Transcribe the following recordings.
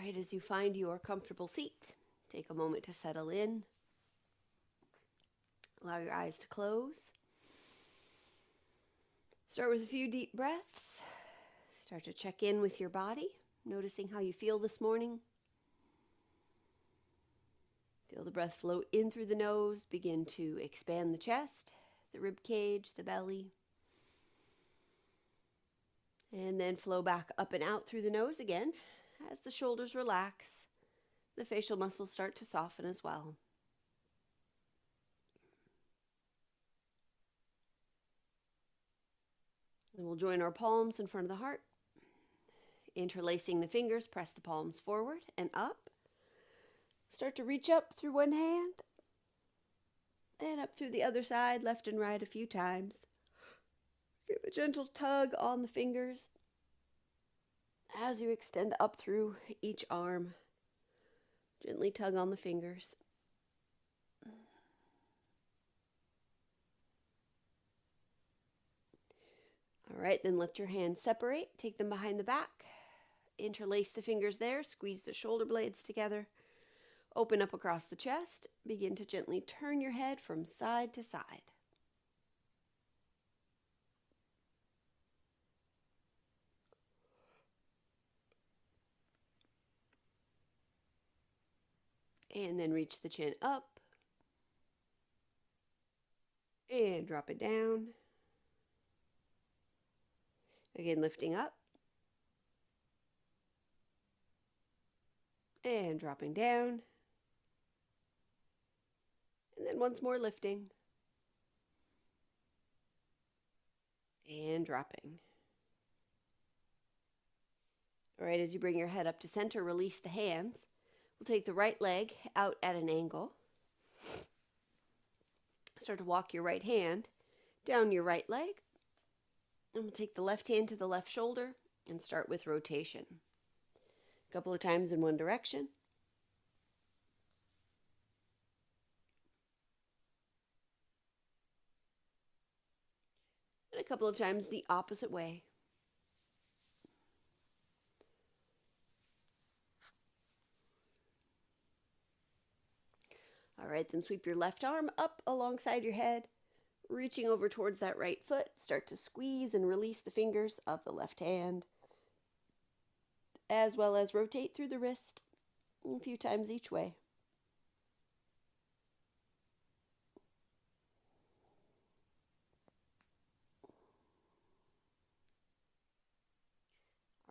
right, as you find your comfortable seat, take a moment to settle in. Allow your eyes to close. Start with a few deep breaths. Start to check in with your body, noticing how you feel this morning. Feel the breath flow in through the nose, begin to expand the chest, the rib cage, the belly. And then flow back up and out through the nose again as the shoulders relax. The facial muscles start to soften as well. Then we'll join our palms in front of the heart. Interlacing the fingers, press the palms forward and up. Start to reach up through one hand and up through the other side, left and right a few times. Give a gentle tug on the fingers as you extend up through each arm. Gently tug on the fingers. All right, then let your hands separate. Take them behind the back. Interlace the fingers there. Squeeze the shoulder blades together. Open up across the chest. Begin to gently turn your head from side to side. And then reach the chin up. And drop it down. Again, lifting up. And dropping down. And then once more lifting. And dropping. All right, as you bring your head up to center, release the hands. We'll take the right leg out at an angle. Start to walk your right hand down your right leg. And we'll take the left hand to the left shoulder and start with rotation. A couple of times in one direction. And a couple of times the opposite way. All right, then sweep your left arm up alongside your head, reaching over towards that right foot. Start to squeeze and release the fingers of the left hand, as well as rotate through the wrist a few times each way.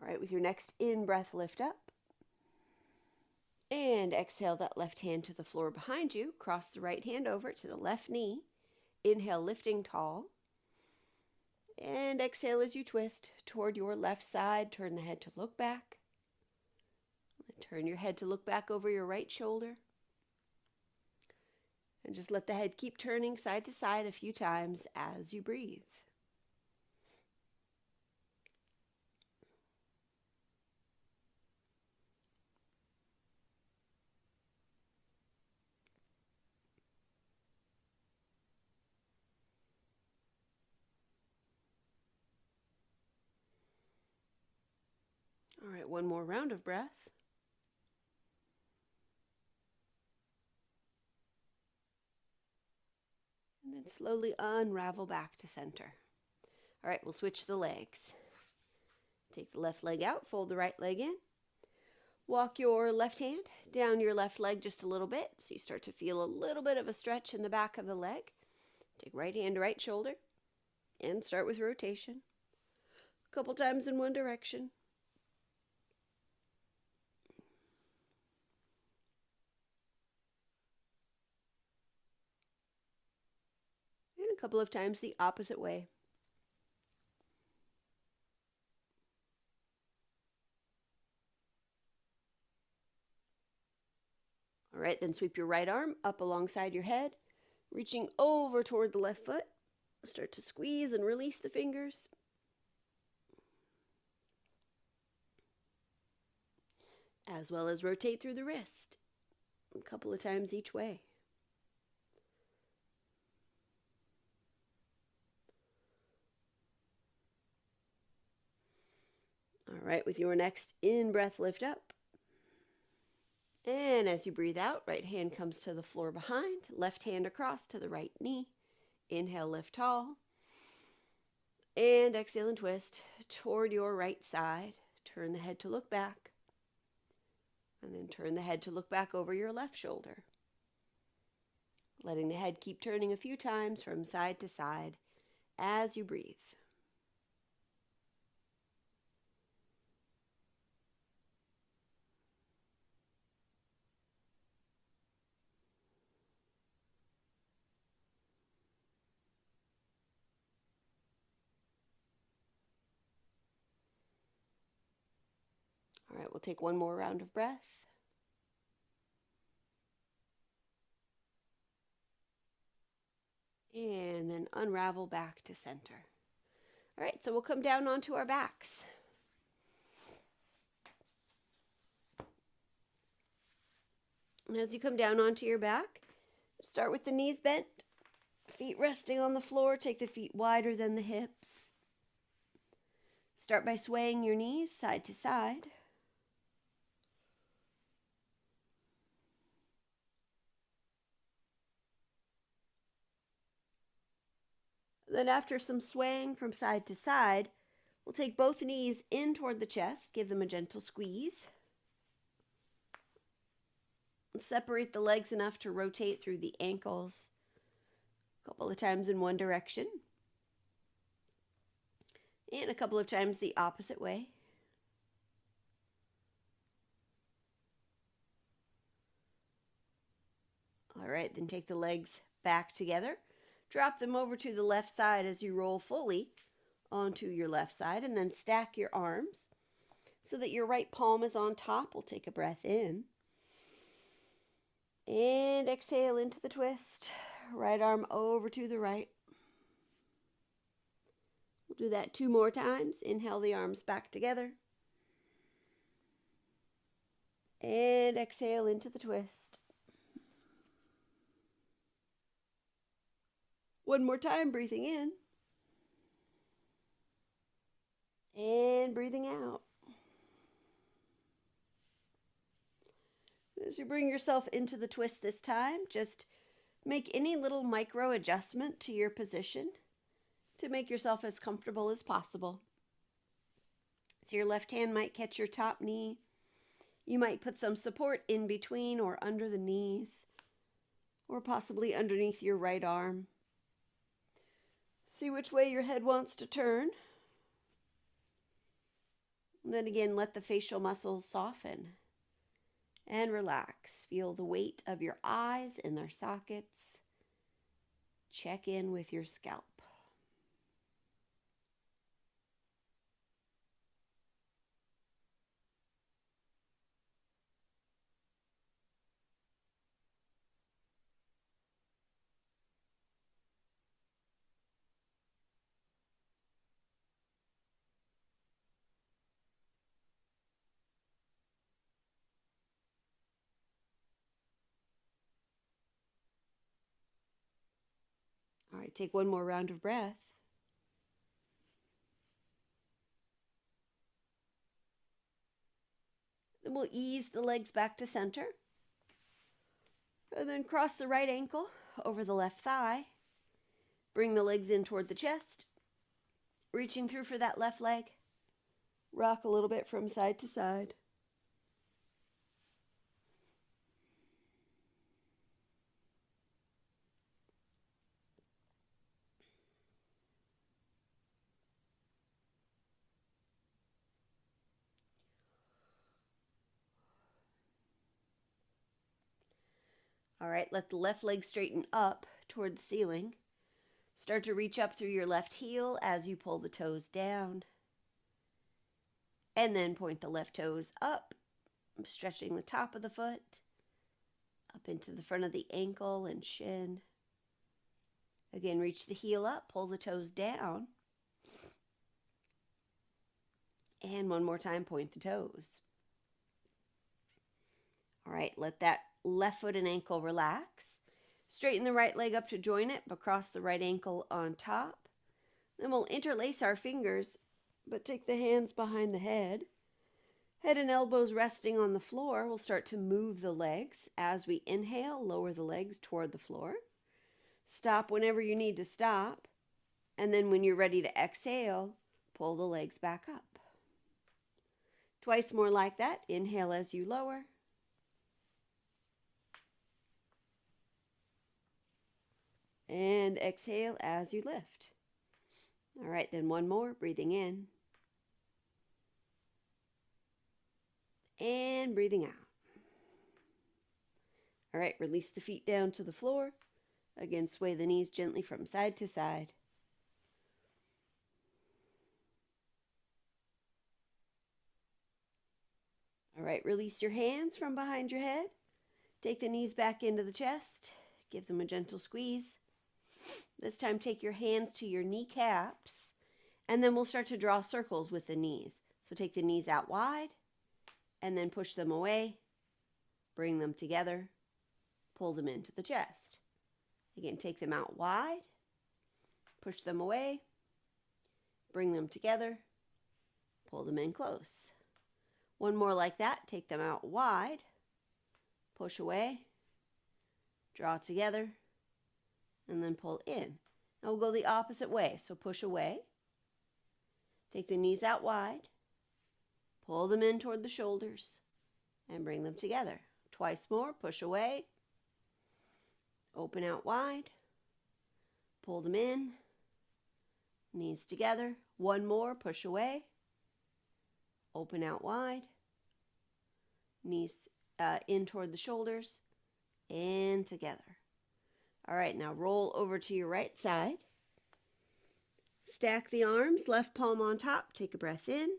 All right, with your next in-breath, lift up. And exhale that left hand to the floor behind you. Cross the right hand over to the left knee. Inhale, lifting tall. And exhale as you twist toward your left side. Turn the head to look back. Turn your head to look back over your right shoulder. And just let the head keep turning side to side a few times as you breathe. All right, one more round of breath. And then slowly unravel back to center. All right, we'll switch the legs. Take the left leg out, fold the right leg in. Walk your left hand down your left leg just a little bit, so you start to feel a little bit of a stretch in the back of the leg. Take right hand to right shoulder and start with rotation. A couple times in one direction. And a couple of times the opposite way. All right, then sweep your right arm up alongside your head, reaching over toward the left foot. Start to squeeze and release the fingers. As well as rotate through the wrist a couple of times each way. All right, with your next in-breath, lift up. And as you breathe out, right hand comes to the floor behind, left hand across to the right knee. Inhale, lift tall. And exhale and twist toward your right side. Turn the head to look back. And then turn the head to look back over your left shoulder. Letting the head keep turning a few times from side to side as you breathe. All right, we'll take one more round of breath. And then unravel back to center. All right, so we'll come down onto our backs. And as you come down onto your back, start with the knees bent, feet resting on the floor. Take the feet wider than the hips. Start by swaying your knees side to side. Then after some swaying from side to side, we'll take both knees in toward the chest, give them a gentle squeeze. And separate the legs enough to rotate through the ankles a couple of times in one direction. And a couple of times the opposite way. All right, then take the legs back together. Drop them over to the left side as you roll fully onto your left side, and then stack your arms so that your right palm is on top. We'll take a breath in. And exhale into the twist. Right arm over to the right. We'll do that 2 more times. Inhale the arms back together. And exhale into the twist. One more time, breathing in. And breathing out. As you bring yourself into the twist this time, just make any little micro adjustment to your position to make yourself as comfortable as possible. So your left hand might catch your top knee. You might put some support in between or under the knees, or possibly underneath your right arm. See which way your head wants to turn. And then again, let the facial muscles soften and relax. Feel the weight of your eyes in their sockets. Check in with your scalp. All right, take one more round of breath. Then we'll ease the legs back to center. And then cross the right ankle over the left thigh. Bring the legs in toward the chest. Reaching through for that left leg. Rock a little bit from side to side. All right, let the left leg straighten up toward the ceiling. Start to reach up through your left heel as you pull the toes down. And then point the left toes up, stretching the top of the foot, up into the front of the ankle and shin. Again, reach the heel up, pull the toes down. And one more time, point the toes. All right, let that left foot and ankle relax. Straighten the right leg up to join it, but cross the right ankle on top. Then we'll interlace our fingers, but take the hands behind the head. Head and elbows resting on the floor. We'll start to move the legs. As we inhale, lower the legs toward the floor. Stop whenever you need to stop. And then when you're ready to exhale, pull the legs back up. Twice more like that. Inhale as you lower. And exhale as you lift. All right, then one more, breathing in. And breathing out. All right, release the feet down to the floor. Again, sway the knees gently from side to side. All right, release your hands from behind your head. Take the knees back into the chest. Give them a gentle squeeze. This time, take your hands to your kneecaps, and then we'll start to draw circles with the knees. So take the knees out wide, and then push them away. Bring them together. Pull them into the chest. Again, take them out wide. Push them away. Bring them together. Pull them in close. One more like that. Take them out wide. Push away. Draw together. And then pull in. Now we'll go the opposite way. So push away. Take the knees out wide. Pull them in toward the shoulders. And bring them together. Twice more. Push away. Open out wide. Pull them in. Knees together. One more. Push away. Open out wide. Knees in toward the shoulders. And together. All right, now roll over to your right side. Stack the arms, left palm on top. Take a breath in.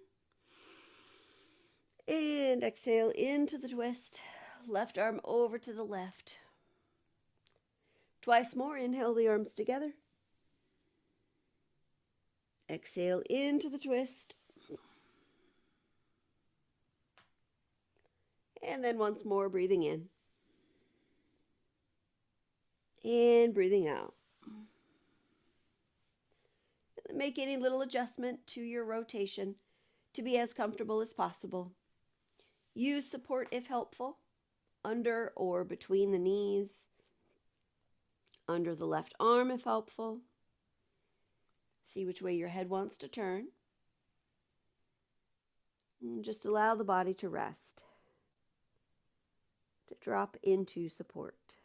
And exhale into the twist. Left arm over to the left. Twice more. Inhale the arms together. Exhale into the twist. And then once more, breathing in. And breathing out. Make any little adjustment to your rotation to be as comfortable as possible. Use support if helpful, under or between the knees, under the left arm if helpful. See which way your head wants to turn. And just allow the body to rest, to drop into support.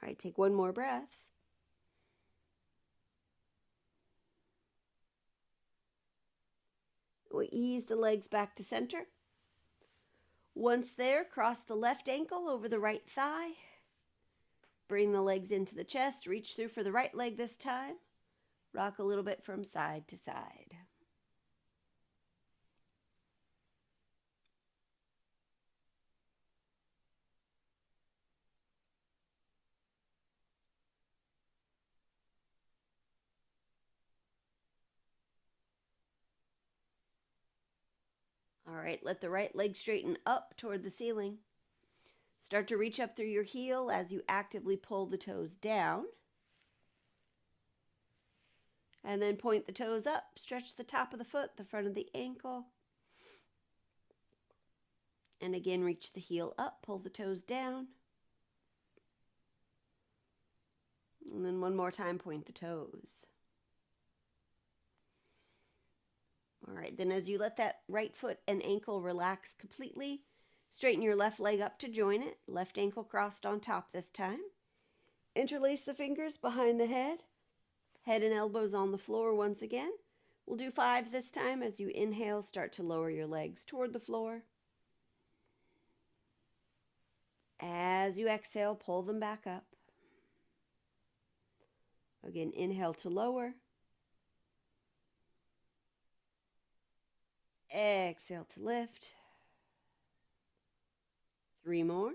All right, take one more breath. We'll ease the legs back to center. Once there, cross the left ankle over the right thigh. Bring the legs into the chest. Reach through for the right leg this time. Rock a little bit from side to side. All right, let the right leg straighten up toward the ceiling. Start to reach up through your heel as you actively pull the toes down. And then point the toes up. Stretch the top of the foot, the front of the ankle. And again, reach the heel up, pull the toes down. And then one more time, point the toes. All right, then as you let that right foot and ankle relax completely, straighten your left leg up to join it. Left ankle crossed on top this time. Interlace the fingers behind the head. Head and elbows on the floor once again. We'll do 5 this time. As you inhale, start to lower your legs toward the floor. As you exhale, pull them back up. Again, inhale to lower. Exhale to lift. 3 more.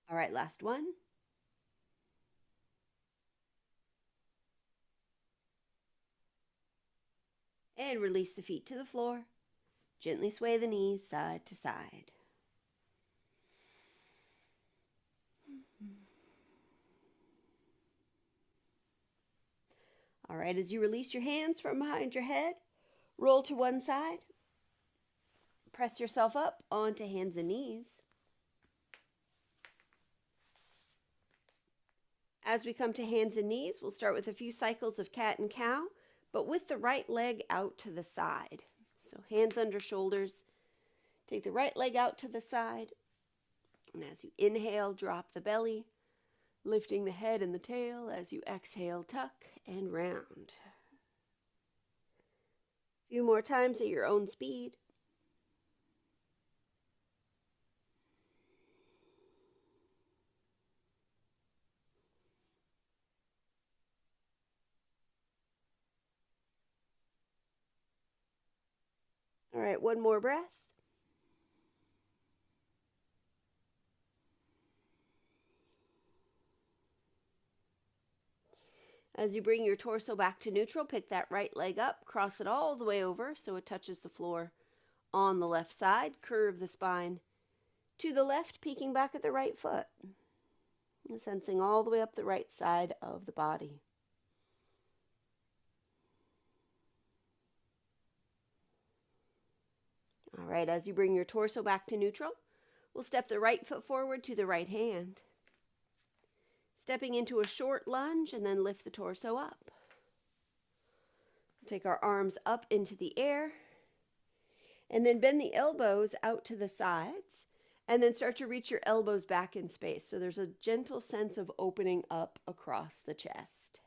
All right, last one. And release the feet to the floor. Gently sway the knees side to side. All right, as you release your hands from behind your head, roll to one side. Press yourself up onto hands and knees. As we come to hands and knees, we'll start with a few cycles of cat and cow, but with the right leg out to the side. So hands under shoulders. Take the right leg out to the side. And as you inhale, drop the belly, lifting the head and the tail. As you exhale, tuck and round. A few more times at your own speed. All right, one more breath. As you bring your torso back to neutral, pick that right leg up, cross it all the way over so it touches the floor on the left side. Curve the spine to the left, peeking back at the right foot. And sensing all the way up the right side of the body. All right, as you bring your torso back to neutral, we'll step the right foot forward to the right hand. Stepping into a short lunge and then lift the torso up. Take our arms up into the air and then bend the elbows out to the sides and then start to reach your elbows back in space. So there's a gentle sense of opening up across the chest.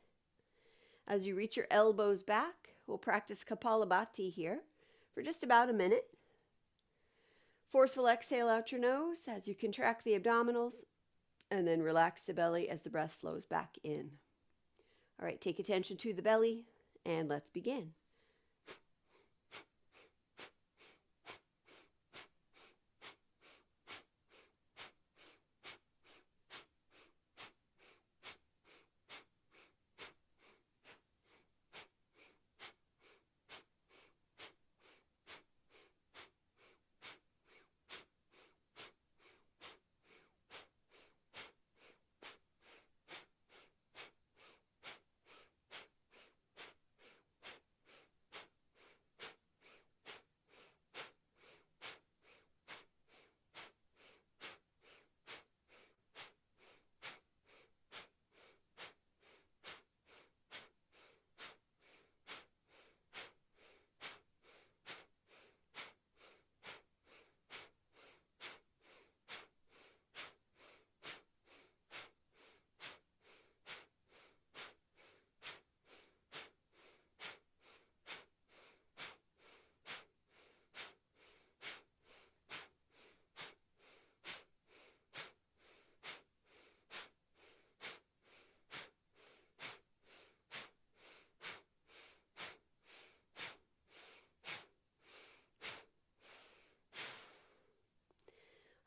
As you reach your elbows back, we'll practice Kapalabhati here for just about a minute. Forceful exhale out your nose as you contract the abdominals and then relax the belly as the breath flows back in. All right, take attention to the belly and let's begin.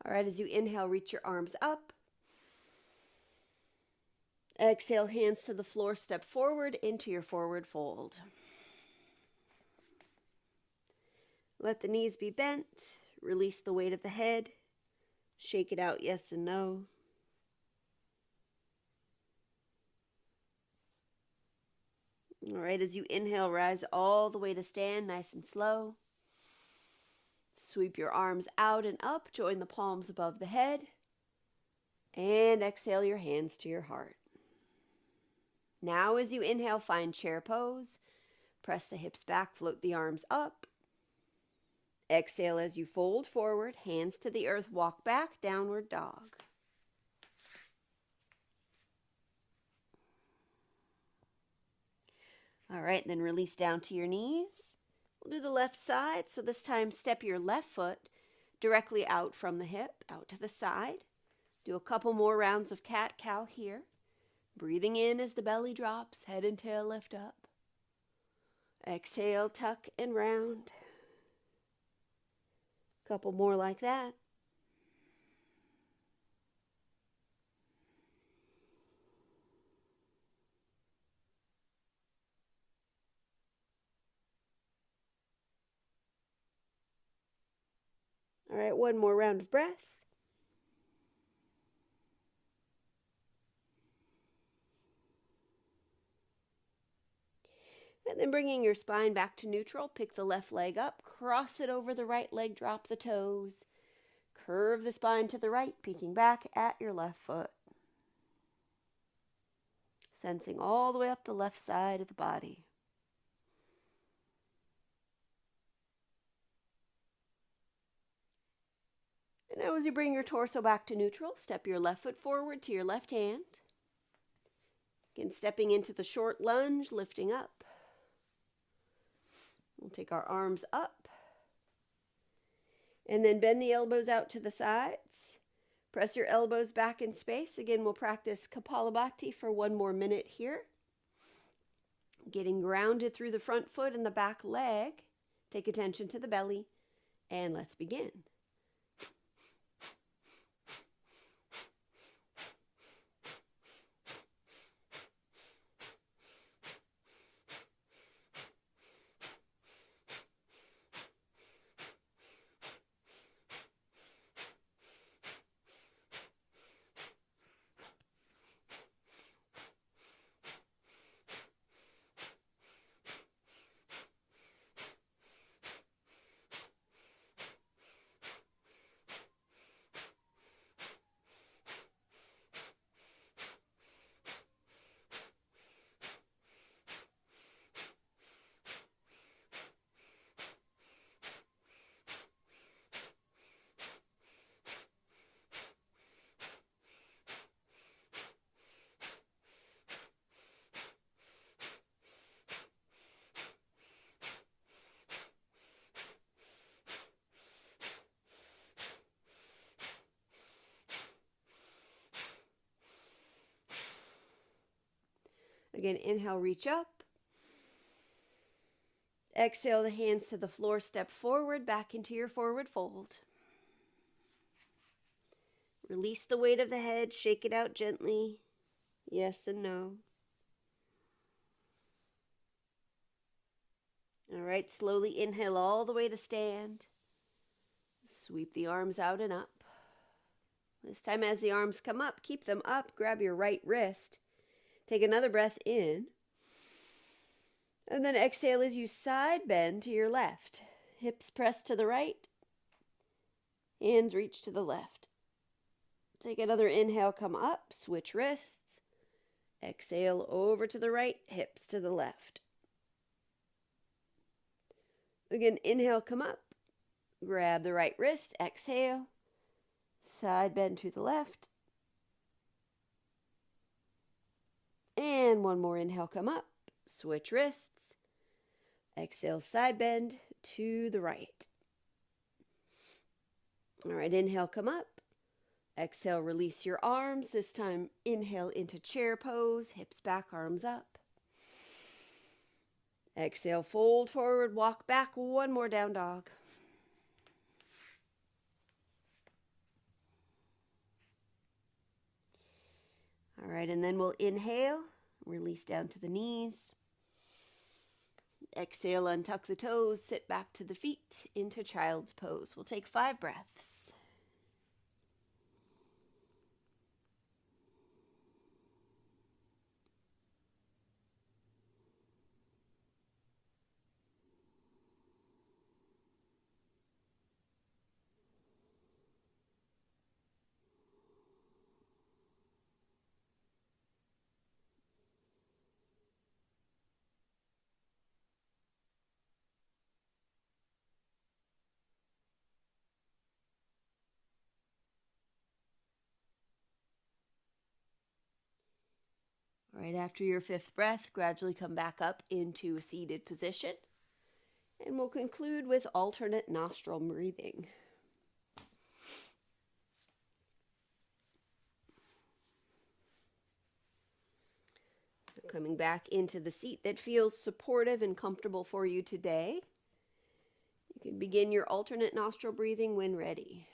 All right, as you inhale, reach your arms up. Exhale, hands to the floor, step forward into your forward fold. Let the knees be bent. Release the weight of the head. Shake it out, yes and no. All right, as you inhale, rise all the way to stand, nice and slow. Sweep your arms out and up, join the palms above the head. And exhale your hands to your heart. Now as you inhale, find chair pose. Press the hips back, float the arms up. Exhale as you fold forward, hands to the earth, walk back, downward dog. All right, then release down to your knees. We'll do the left side. So this time, step your left foot directly out from the hip, out to the side. Do a couple more rounds of cat-cow here. Breathing in as the belly drops, head and tail lift up. Exhale, tuck and round. Couple more like that. All right, one more round of breath. And then bringing your spine back to neutral, pick the left leg up, cross it over the right leg, drop the toes. Curve the spine to the right, peeking back at your left foot. Sensing all the way up the left side of the body. And now as you bring your torso back to neutral, step your left foot forward to your left hand. Again, stepping into the short lunge, lifting up. We'll take our arms up. And then bend the elbows out to the sides. Press your elbows back in space. Again, we'll practice Kapalabhati for one more minute here. Getting grounded through the front foot and the back leg. Take attention to the belly. And let's begin. Again, inhale, reach up. Exhale the hands to the floor, step forward, back into your forward fold. Release the weight of the head, shake it out gently. Yes and no. All right, slowly inhale all the way to stand. Sweep the arms out and up. This time as the arms come up, keep them up, grab your right wrist. Take another breath in. And then exhale as you side bend to your left. Hips press to the right. Hands reach to the left. Take another inhale, come up, switch wrists. Exhale over to the right, hips to the left. Again, inhale, come up. Grab the right wrist, exhale. Side bend to the left. And one more inhale, come up. Switch wrists. Exhale, side bend to the right. All right, inhale, come up. Exhale, release your arms. This time, inhale into chair pose, hips back, arms up. Exhale, fold forward, walk back. One more down dog. All right, and then we'll inhale, release down to the knees. Exhale, untuck the toes, sit back to the feet into child's pose. We'll take 5 breaths. All right, after your 5th breath, gradually come back up into a seated position. And we'll conclude with alternate nostril breathing. Coming back into the seat that feels supportive and comfortable for you today. You can begin your alternate nostril breathing when ready.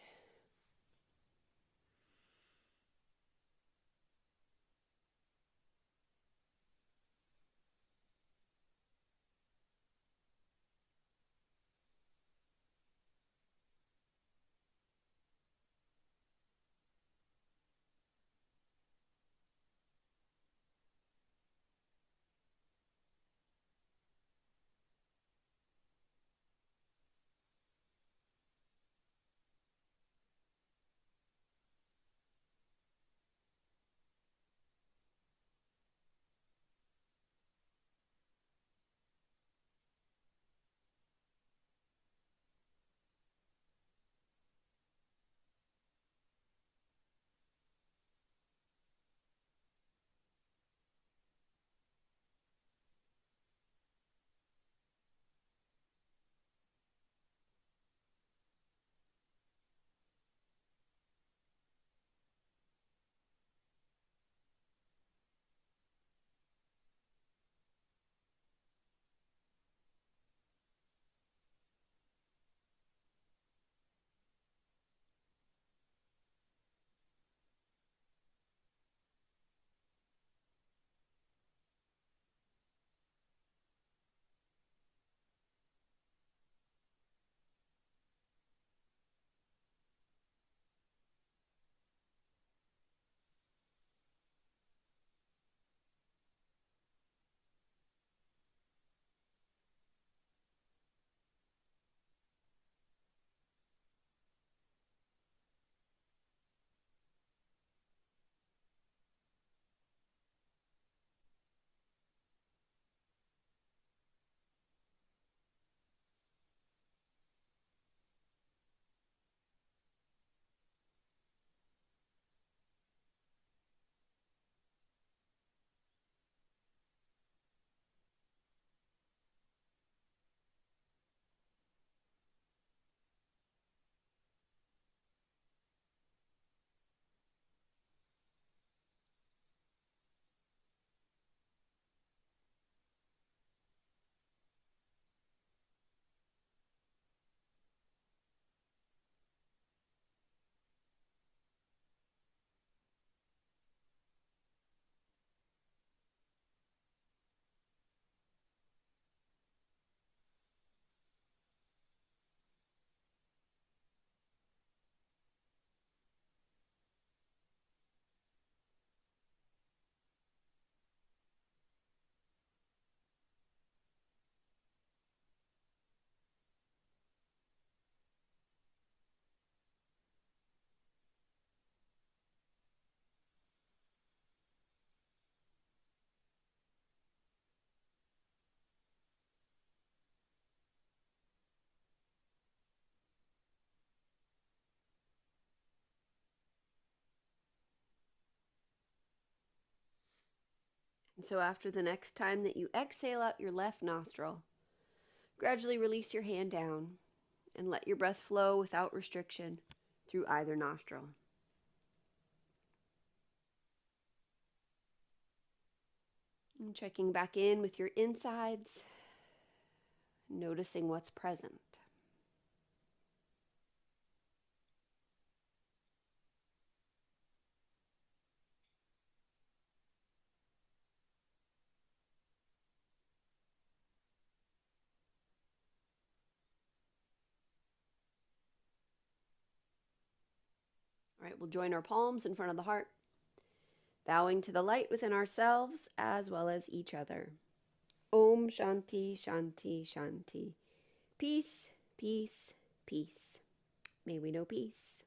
And so after the next time that you exhale out your left nostril, gradually release your hand down and let your breath flow without restriction through either nostril. And checking back in with your insides, noticing what's present. All right, we'll join our palms in front of the heart, bowing to the light within ourselves as well as each other. Om Shanti Shanti Shanti. Peace, peace, peace. May we know peace.